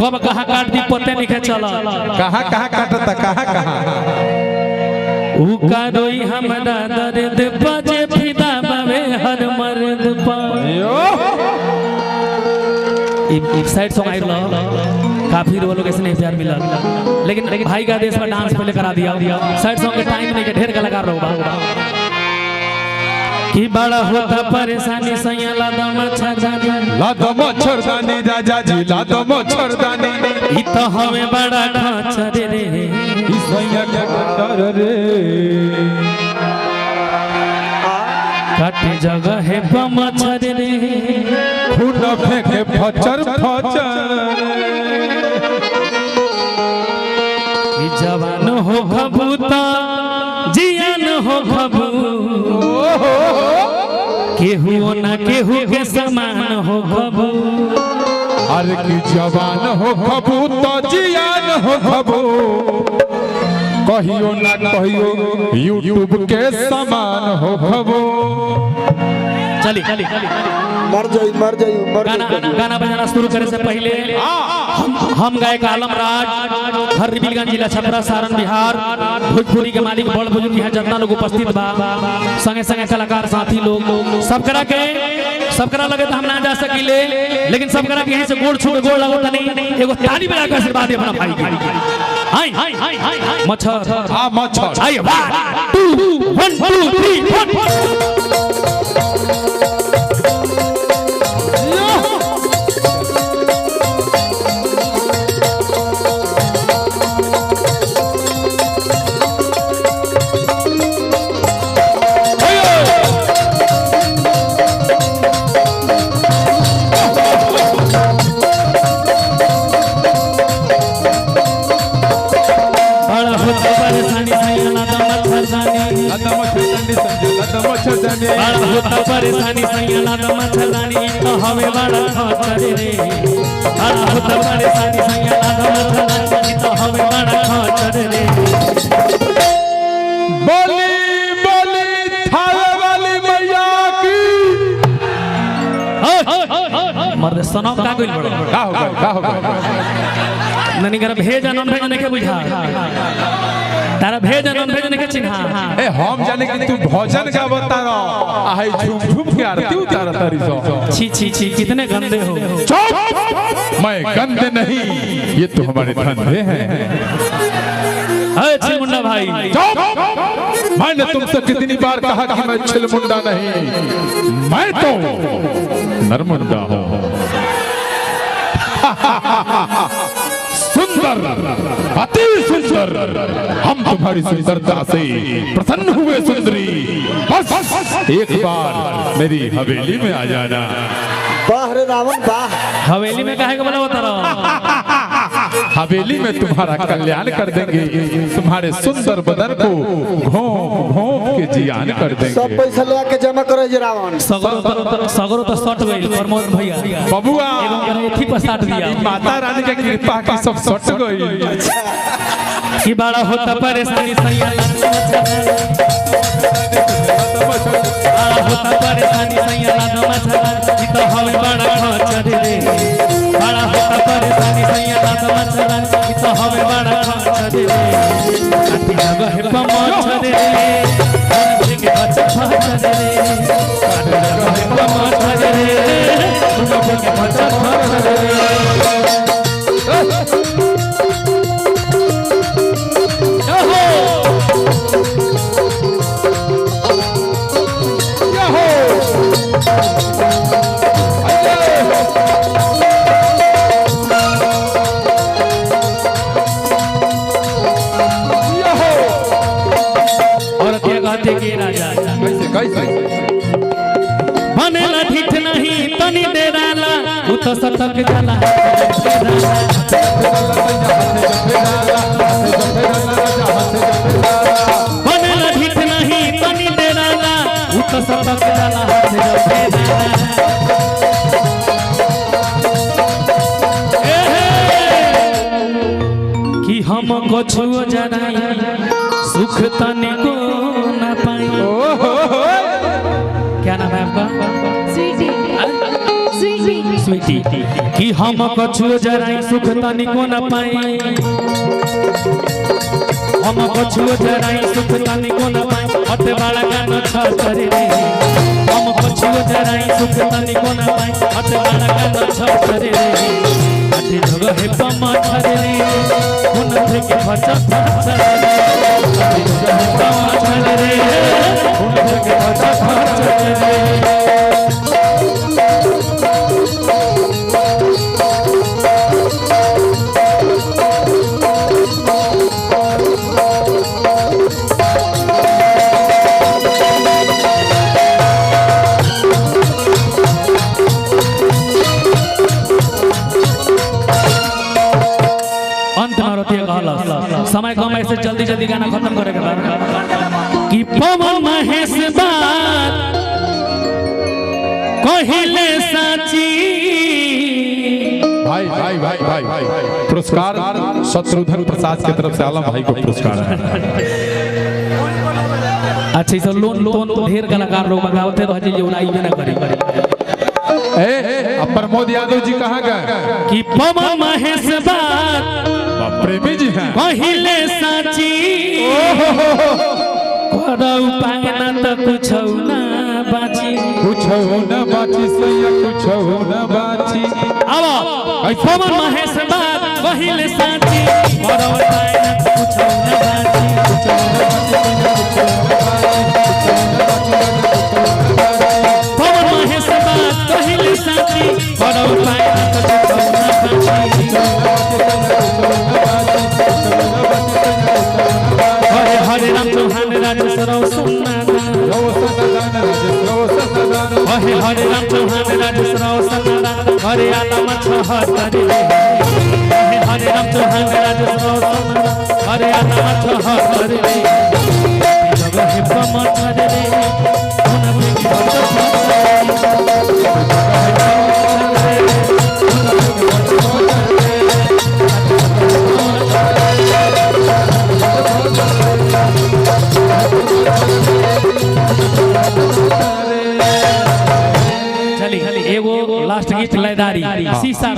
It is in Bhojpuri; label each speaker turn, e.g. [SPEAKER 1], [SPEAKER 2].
[SPEAKER 1] कब कहाँ काट दी पते नहीं चला
[SPEAKER 2] कहाँ कहाँ काटता कहाँ कहाँ
[SPEAKER 1] ऊ का रोई हमरा दर्द बजे फिदा बावे हर मर्द पर एक साइड सॉन्ग आई लो काफी रोल लोग ऐसे प्यार मिला लेकिन भाई का देश में डांस पहले करा दिया साइड सॉन्ग के टाइम नहीं के ढेर कलाकार रहो कि बड़ा होता परेशानी सैया लादा मच्छरदानी
[SPEAKER 2] राजा जी लादा मच्छरदानी
[SPEAKER 1] ई तो हमें बड़ा खचर रे
[SPEAKER 2] ई सैया के डर रे
[SPEAKER 1] काटे जगह है मच्छर रे
[SPEAKER 2] खून फेंके फचर फचर
[SPEAKER 1] ई जवान हो खबूता जियान हो खबू केहू ना केहू के समान हो खबू
[SPEAKER 2] अरे की जवान हो खबू तो जियान हो खबू कहियो ना कहियो यूट्यूब के समान हो खबू
[SPEAKER 1] चली
[SPEAKER 3] मर जाइए
[SPEAKER 1] गाना बजाना शुरू करे से पहले हम गायक आलम राज हर रिबिलगंज जिला छपरा सारण बिहार भोजपुरी के मालिक बड़ बुजुर्ग यहाँ जितना लोग उपस्थित बा संगे संगे कलाकार साथी लोग सब करा लगे तो हम ना जा सकीले लेकिन सब करा के यहीं से गोड़ छू गोड़ लगो तनी एगो ताली बजा के आशीर्वाद दे अपना भाई के हाय मच्छर
[SPEAKER 2] हां मच्छर
[SPEAKER 1] आइए 1 2 3 परेशानी सैया तो मच्छरदानी तो हमें बड़ा खचर रे परेशानी सैया तो मच्छरदानी तो हमें बड़ा खचर रे
[SPEAKER 2] बोली थावे वाली मैया की
[SPEAKER 1] मर्द सनम का गइल बड़ा
[SPEAKER 2] का हो गया
[SPEAKER 1] ननी कर भेज नॉन भेज नहीं के बुझा तारा भेज नॉन भेज नहीं के चिन्हा
[SPEAKER 2] ए हम जाने कि तू भजन का बता रहा आहे झूम झूम के आरती उतार तारी सो
[SPEAKER 1] छी कितने गंदे हो
[SPEAKER 2] चुप मैं गंदे नहीं ये तो हमारे धंधे हैं
[SPEAKER 1] अरे छिलमुंडा भाई
[SPEAKER 2] चुप मैंने तुमसे कितनी बार कहा कि मैं छिलमुंडा नहीं मैं तो नरमुंडा हूं सुंदर अति सुंदर हम तुम्हारी सुंदरता से प्रसन्न हुए सुंदरी बस एक बार मेरी हवेली में आ जाना
[SPEAKER 3] वाह रे रावण वाह
[SPEAKER 1] हवेली में काहे को बोला होता रहो
[SPEAKER 2] हवेली में तुम्हारा कल्याण कर देंगे तुम्हारे सुंदर बदन को घोंप घोंप के जियान कर देंगे
[SPEAKER 3] सब पैसा लेके के जमा करे जे रावण
[SPEAKER 1] सगरो तो सट गइल प्रमोद भैया
[SPEAKER 2] बबुआ
[SPEAKER 1] एगो एथी पर साट दिया
[SPEAKER 2] माता रानी के कृपा की सब सट गई
[SPEAKER 1] कि बड़ा होता परेशानी सैया होता परेशानी सैया लादा मच्छरदानी तो हमें बड़ा खचर रे बड़ा होता परेशानी सैया लादा मच्छरदानी तो हमें बड़ा खचर रे काटी जगह है मच्छर रे के खचर रे काटी जगह है मच्छर रे के खचर रे बनेला ठीक नहीं तनी देराला उ तो सटक जाला बनेला ठीक नहीं तनी देराला उ तो सटक जाला कि हम कछुओ जराई सुख तने को न पाई क्या नाम है आपका?
[SPEAKER 4] स्वीटी
[SPEAKER 1] स्वीटी कि हम कछु जराई सुख तनिको न पाई हम कछु जराई सुख तनिको न पाई अते बाला गान छतरे रे हम कछु जराई सुख तनिको न पाई अते बाला गान छतरे रे अते जगह हे पमाछरे रे उन থেকে फचा फचरे रे अते जगह हे पमाछरे रे उन থেকে फचा फचरे रे समय कम ऐसे जल्दी जल्दी गाना खत्म करेगा कि पवन महेश बात कहिले साची
[SPEAKER 2] भाई भाई भाई भाई भाई पुरस्कार शत्रुघ्न प्रसाद की तरफ से आलम भाई को पुरस्कार है।
[SPEAKER 1] अच्छा इस लोन ढेर कलाकार लोग गावते तो हजे उड़ाई में ना करी
[SPEAKER 2] अब प्रमोद यादव जी कहाँ गए
[SPEAKER 1] कि पवन महेश बात
[SPEAKER 2] प्रेमी जी हैं
[SPEAKER 1] कहिले साची करौ पाएना त कुछ ना बाची
[SPEAKER 2] कुछ न बाची सैया कुछ न बाची
[SPEAKER 1] अब पवन महेश बात कहिले साची करौ पाएना त कुछ ना बाची पवन महेश बात कहिले साची करौ पाएना त कुछ ना बाची हरे राम चौहान राजेश्वर सुन्ना हरे राम चौहान राजेश्वर सुन्ना हरे आलम छहतरे हरे राम चौहान राजेश्वर सुन्ना हरे आलम छहतरे जगह हे पमाछरे रे उन থেকে चली एगो लास्ट गीत लयदारी शीशा